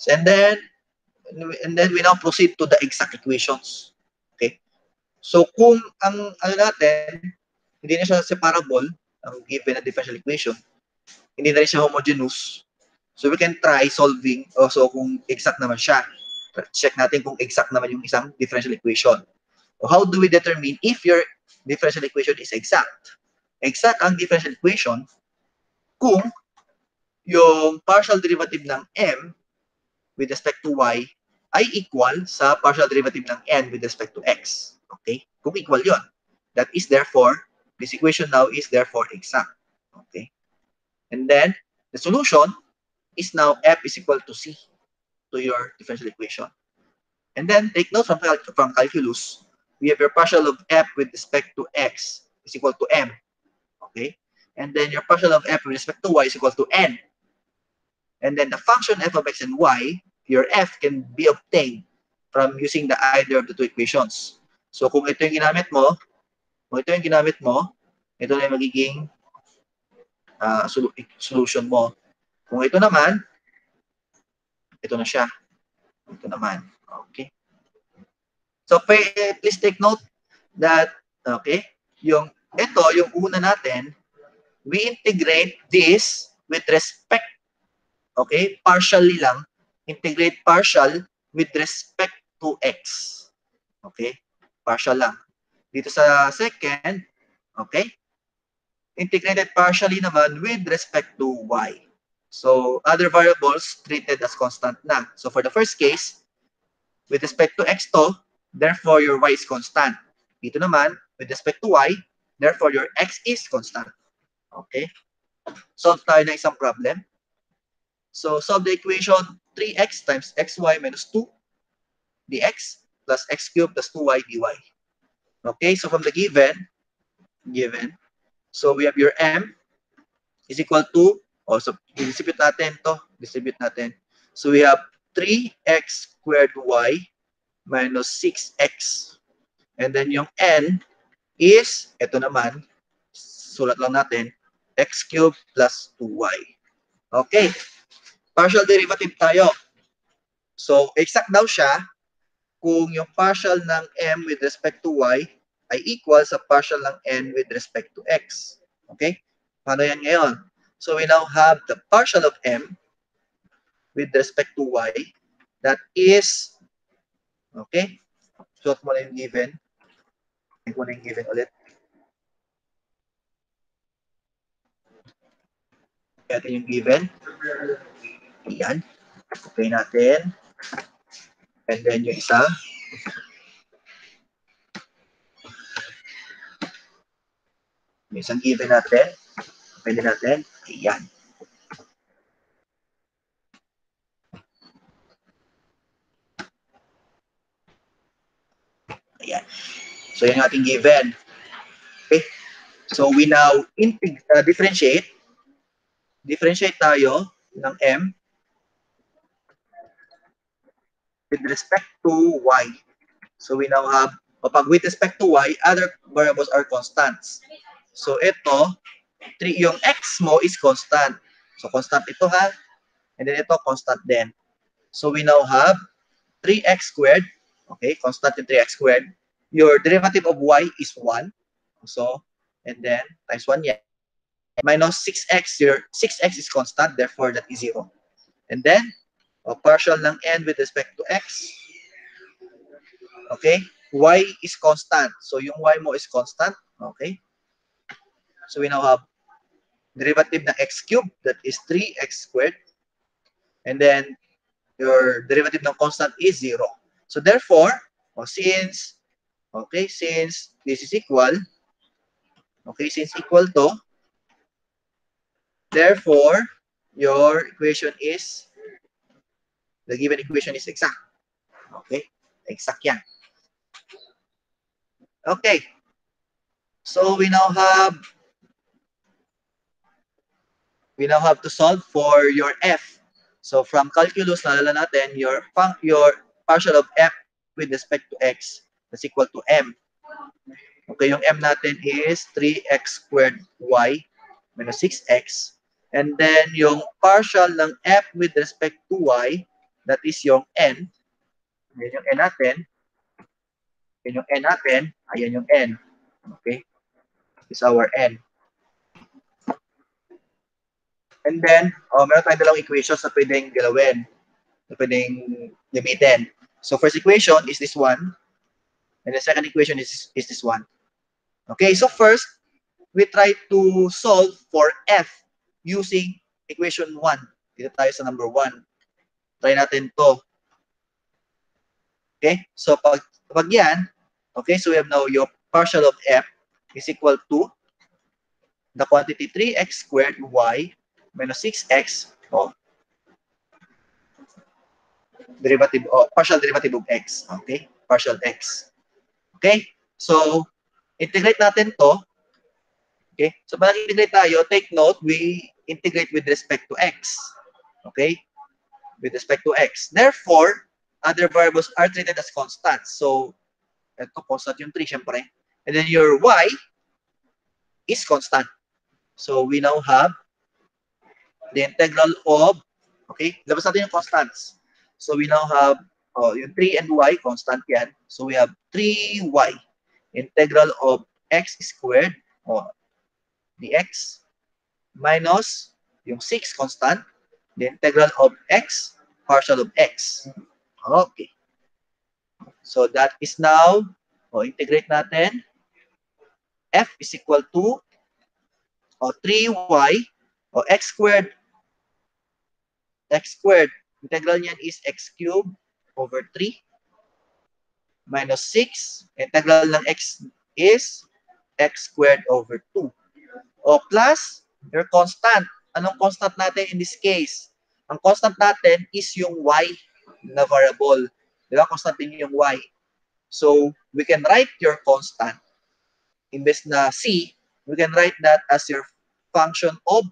And then we now proceed to the exact equations. Okay? So kung ang ano natin, hindi na siya separable, ang given na differential equation, hindi na rin siya homogeneous. So we can try solving also kung exact naman siya. Check natin kung exact naman yung isang differential equation. So how do we determine if your differential equation is exact? Exact ang differential equation kung yung partial derivative ng m with respect to y ay equal sa partial derivative ng n with respect to x. Okay? Kung equal yon, that is therefore, this equation now is therefore exact. Okay? And then, the solution is now f is equal to c to your differential equation. And then, take note from calculus, we have your partial of f with respect to x is equal to m. Okay? And then, your partial of f with respect to y is equal to n. And then, the function f of x and y, your f can be obtained from using the either of the two equations. So, kung ito yung ginamit mo, ito na yung magiging solution mo. Kung ito naman, ito na siya. Ito naman. Okay? So, please take note that, okay, yung una natin, we integrate this with respect, okay, partially lang, integrate partial with respect to x. Okay? Partial lang. Dito sa second, okay, integrated partially naman with respect to y. So, other variables treated as constant na. So, for the first case, with respect to x to, therefore your y is constant. Dito naman, with respect to y, therefore your x is constant. Okay? Solve tayo ng isang problem. So, solve the equation 3x times xy minus 2 dx plus x cubed plus 2y dy. Okay? So, from the given, so we have your m is equal to, so distribute natin. So, we have 3x squared y minus 6x. And then yung n is, ito naman, sulat lang natin, x cubed plus 2y. Okay. Partial derivative tayo. So, exact daw siya kung yung partial ng m with respect to y ay equal sa partial ng n with respect to x. Okay? Paano yan ngayon? So, we now have the partial of m with respect to y that is, okay? Suot mo na yung given. Tingnan mo na yung given ulit. Ito yung given. Ayan. Okay natin. And then yung isa. Yung isang given natin. Pwede natin. Ayan. Ayan. So, yung ating given. Okay. So, we now differentiate. Differentiate tayo ng m with respect to y. So, we now have, pag with respect to y, other variables are constants. So, ito, yung x mo is constant. So, constant ito ha. And then ito, constant din. So, we now have 3x squared. Okay, constant yung 3x squared. Your derivative of y is 1. So, and then, times 1 yan. Minus 6x, your 6x is constant, therefore that is 0. And then, partial ng n with respect to x. Okay, y is constant. So, yung y mo is constant. Okay. So, we now have derivative ng x cubed, that is 3x squared. And then, your derivative ng constant is 0. So, therefore, since this is equal, since equal to, therefore, your equation is, the given equation is exact. Okay? Exact yan. Okay. So, we now have to solve for your f. So, from calculus, nalala natin, your partial of f with respect to x is equal to m. Okay, yung m natin is 3x squared y minus 6x. And then, yung partial ng f with respect to y, That is yung n. Ayan yung n natin. Ayan yung n natin. Ayan yung n. Okay? This is our n. And then, meron tayong dalawang equations na pwedeng galawin. Na pwedeng gamitin. So, first equation is this one. And the second equation is this one. Okay, so first, we try to solve for f using equation 1. Dito tayo sa number 1. Try natin to. Okay, so pag yan, okay, so we have now your partial of f is equal to the quantity 3x squared y minus 6x, derivative, partial derivative of x. Okay, partial x. Okay, so integrate natin to. Okay, so pag integrate tayo, take note, we integrate with respect to x. Okay, with respect to x. Therefore, other variables are treated as constants. So, ito constant yung 3, syempre. And then your y is constant. So, we now have the integral of, okay, labas natin yung constants. So, we now have, yung 3 and y, constant yan. So, we have 3y. Integral of x squared, dx, minus yung 6 constant, the integral of x, partial of x. Okay. So, that is now, integrate natin. F is equal to 3y x squared. X squared. Integral niyan is x cubed over 3 minus 6. Integral ng x is x squared over 2. Plus your constant. Anong constant natin in this case? Ang constant natin is yung y na variable. Di ba? Constant din yung y. So, we can write your constant. Imbes na c, we can write that as your function of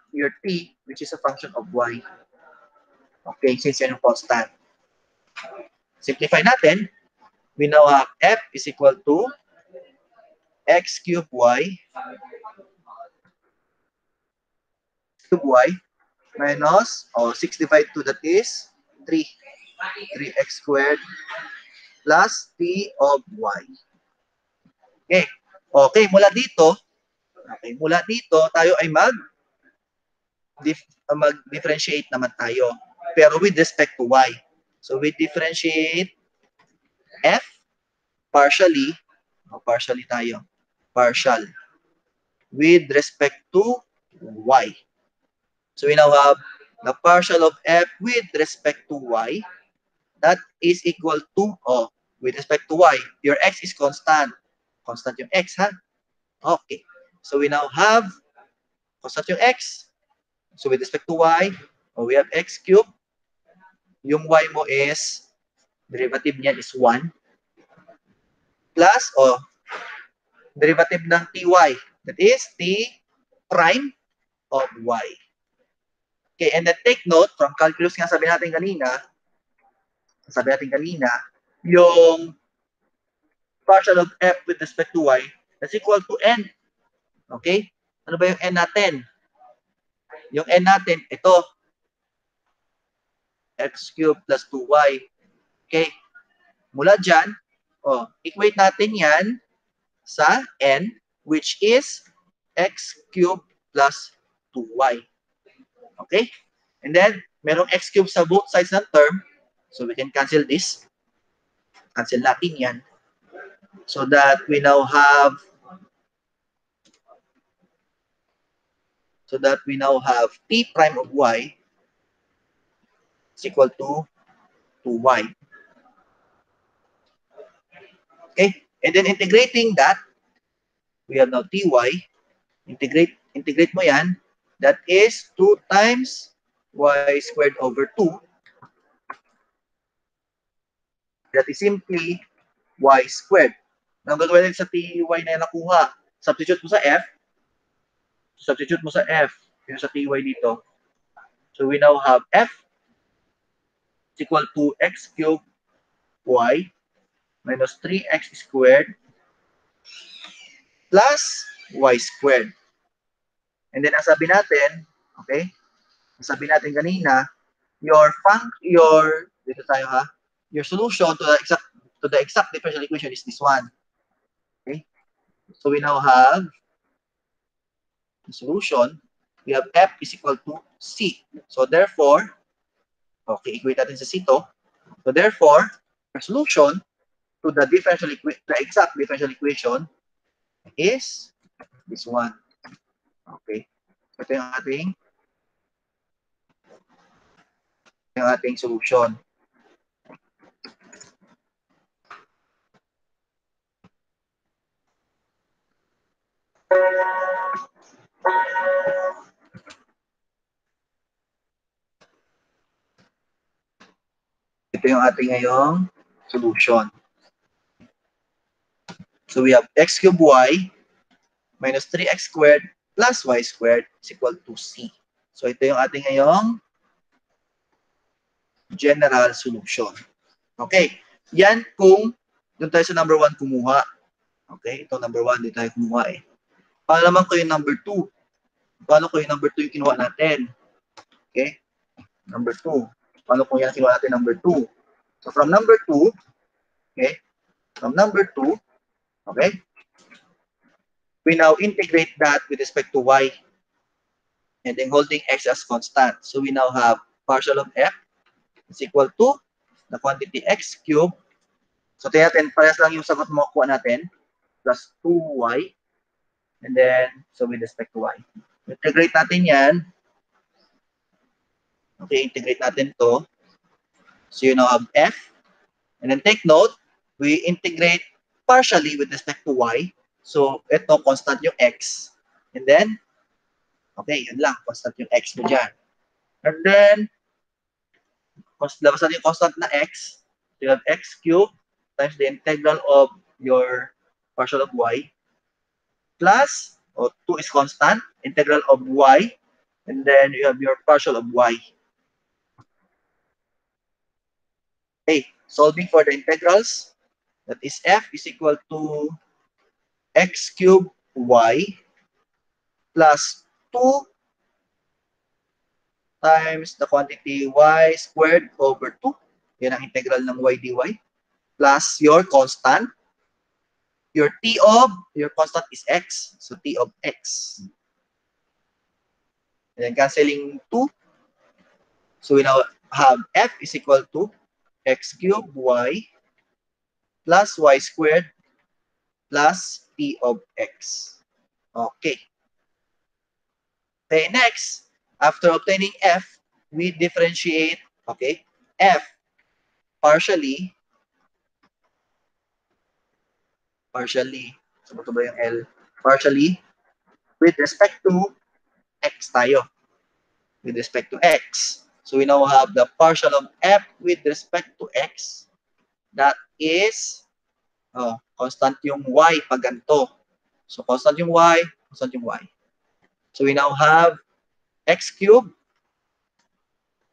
your t, which is a function of y. Okay, since yan yung constant. Simplify natin. We now have f is equal to x cubed y minus 6 divided 2, that is 3. 3x squared plus t of y. Okay. Okay, mula dito, tayo ay mag-differentiate naman tayo. Pero with respect to y. So we differentiate f partially tayo. Partial. With respect to y. So we now have the partial of f with respect to y. That is equal to, with respect to y, your x is constant. Constant yung x, ha? Okay. So we now have constant yung x. So with respect to y, we have x cubed. Yung y mo is, derivative niyan is 1. Plus, derivative ng ty. That is t prime of y. Okay, and then take note, from calculus nga sabi natin kanina, yung partial of f with respect to y, that's equal to n. Okay? Ano ba yung n natin? Yung n natin, ito, x cubed plus 2y. Okay? Mula dyan, equate natin yan sa n, which is x cubed plus 2y. Okay? And then, merong x cubed sa both sides ng term. So, we can cancel this. Cancel natin yan. So that we now have t prime of y is equal to 2y. Okay? And then integrating that, we have now ty. Integrate mo yan. That is 2 times y squared over 2. That is simply y squared. Now, gagawin natin sa ty na nakuha. Substitute mo sa f. Yung sa ty dito. So, we now have f is equal to x cubed y minus 3x squared plus y squared. And then, ang sabi natin, okay, ang sabi natin kanina, dito tayo ha, your solution to the exact differential equation is this one. Okay? So we now have the solution. We have F is equal to C. So therefore, okay, equate natin sa C to. So therefore, our solution to the exact differential equation is this one. Okay. So ito yung ating solution. Ito yung ating ngayong solution. So we have x cubed y minus 3x squared plus y squared is equal to c. So ito yung ating ngayong general solution. Okay. Yan kung doon tayo sa number 1 kumuha. Okay. Ito number 1, dito tayo kumuha eh. Paano naman ko yung number 2? Paano ko yung number 2 yung kinuha natin? Okay. Number 2. Paano kung yan kinuha natin number 2? So from number 2, okay. From number 2, okay. We now integrate that with respect to y. And then holding x as constant. So we now have partial of f is equal to the quantity x cubed. So tingnan natin, parehas lang yung sagot mo kuha natin. Plus 2y. And then, so with respect to y. Integrate natin yan. Okay, integrate natin to. So you now have f. And then take note, we integrate partially with respect to y. So ito, constant yung x. And then, okay, yun lang. Constant yung x mo dyan. And then, labas natin yung constant na x. So you have x cubed times the integral of your partial of y plus, 2 is constant, integral of y, and then you have your partial of y. Okay, solving for the integrals, that is f is equal to x cubed y plus 2 times the quantity y squared over 2. Yan ang integral ng y dy. Plus your constant. Your your constant is x. So t of x. And then canceling 2. So we now have f is equal to x cubed y plus y squared plus t of x. Okay. Okay, next, after obtaining f, we differentiate, okay, f partially, so ito ba yung L? Partially, with respect to x tayo. With respect to x. So we now have the partial of f with respect to x. That is, constant yung y pag ganito. So constant yung y, constant yung y. So we now have x cubed,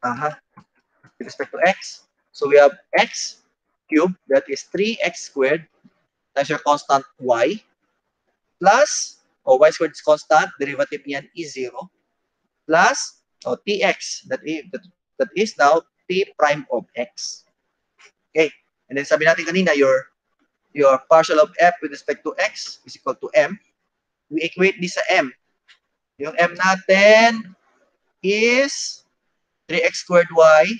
with respect to x. So we have x cubed, that is 3x squared, times your constant y, plus, y squared is constant, derivative niyan is 0, plus, tx, that is now t prime of x. Okay, and then sabi natin kanina, your partial of f with respect to x is equal to m. We equate this sa m. Yung m natin is 3x squared y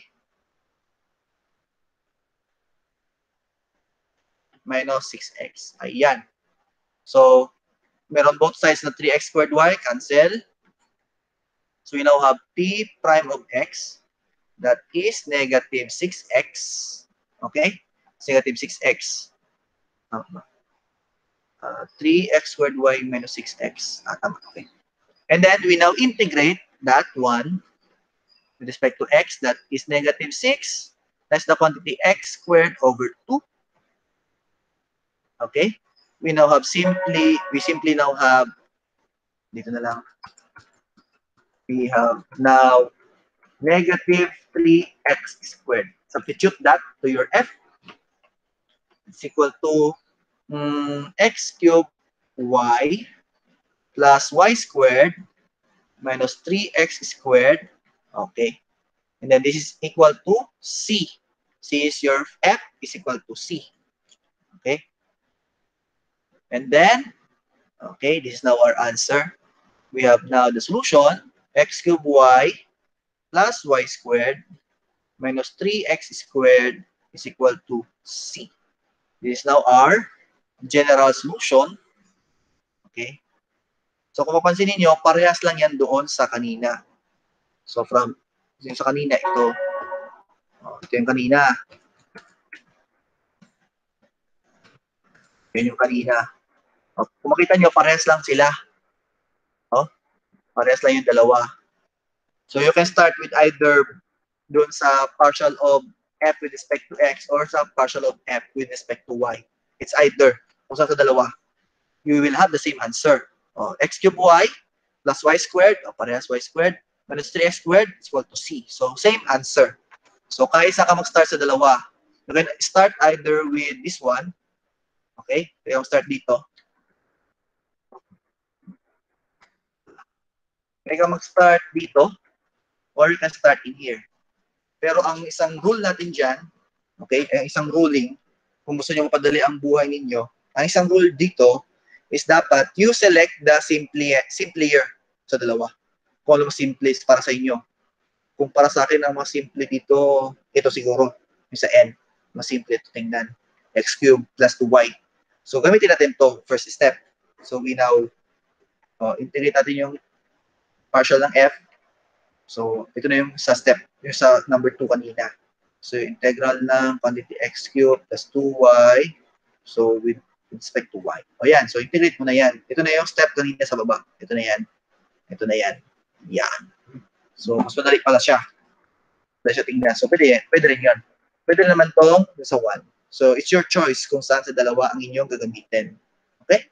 minus 6x. Ayan. So, meron both sides na 3x squared y, cancel. So, we now have t prime of x. That is negative 6x. Okay? It's negative 6x. 3x squared y minus 6x. Okay. And then, we now integrate that one with respect to x. That is negative 6. That's the quantity x squared over 2. Okay? We simply now have, dito na lang, we have now negative 3x squared. Substitute that to your f. It's equal to x cubed y plus y squared minus 3x squared. Okay. And then this is equal to C. C is your F is equal to C. Okay? And then, okay, this is now our answer. We have now the solution, x cubed y plus y squared minus 3x squared is equal to C. This is now our general solution. Okay? So kung mapansin niyo, parehas lang yan doon sa kanina. So from yung sa kanina, ito. Ito yung kanina. Yan yung kanina. Kung makita nyo, parehas lang sila. Parehas lang yung dalawa. So you can start with either doon sa partial of f with respect to x or sa partial of f with respect to y. It's either. Kung saan sa dalawa, you will have the same answer. X cubed y plus y squared, parehas y squared, minus 3x squared is equal to c. So same answer. So kahit saan ka mag-start sa dalawa, you can start either with this one. Okay? Kaya start dito. Kaya ka mag-start dito or you can start in here. Pero ang isang rule natin dyan, okay, ang isang ruling, kung gusto nyo mapadali ang buhay ninyo, ang isang rule dito is dapat you select the simpler sa dalawa. Kung ano mas simple para sa inyo. Kung para sa akin ang mas simple dito, ito siguro, yung sa n, mas simple ito tingnan. X cubed plus 2y. So gamitin natin to first step. So we now integrate natin yung partial ng f. So ito na yung sa step, yung sa number 2 kanina. So integral ng quantity x cubed plus 2y. So with respect to y. O yan, so integrate mo na yan. Ito na yung step kanina sa baba. Ito na yan. Ito na yan. Yan. So mas madali pala siya. Dahil siya tingnan. So pwede rin yan. Pwede naman tong sa 1. So it's your choice kung saan sa dalawa ang inyong gagamitin. Okay?